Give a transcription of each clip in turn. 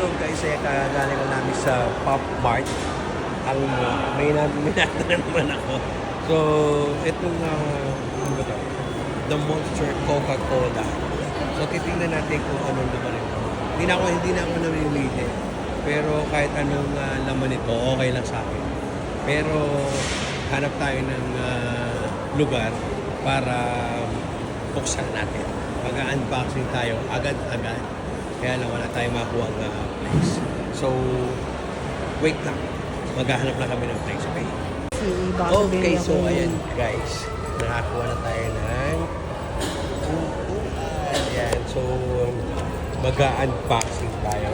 So guys, kagaling ko namin sa Pop Mart. Ang may minata na naman ako. So, itong ano ba to? The Monster Coca-Cola. So, titingnan natin kung anong laman ito. Hindi na ako namimili. Pero kahit anong laman ito, okay lang sa akin. Pero hanap tayo ng lugar para buksan natin. Mag-unboxing tayo agad-agad. Kaya lang wala tayong makuha ng place. So, wait lang. Maghahanap na kami ng place. Okay, so ayan guys. Nakakuha na tayo ng upuan. Ayan. So, mag-unboxing tayo.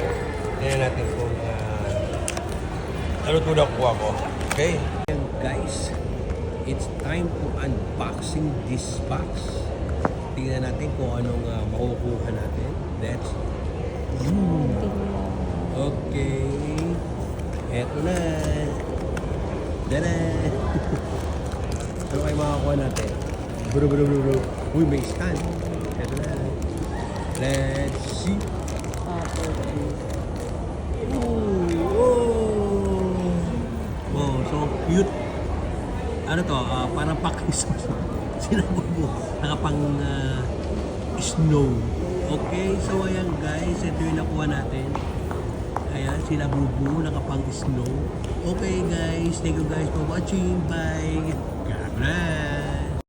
Tingnan natin kung ano ito nakuha ko. Okay. Ayan guys. It's time to unboxing this box. Tingnan natin kung anong makukuha natin. Let's okay. Eto na. Dada! Ano kayo makakuha natin? Bro. Uy, may stand. Eto na. Let's see. Oh, so cute. Ano to? Parang pa-Christmas. Sinabubo. Nakapang snow. Okay, so ayan guys. Ito yung nakuha natin. Ayan, sila bubu, nakapang snow. Okay guys, thank you guys for watching. Bye! God bless!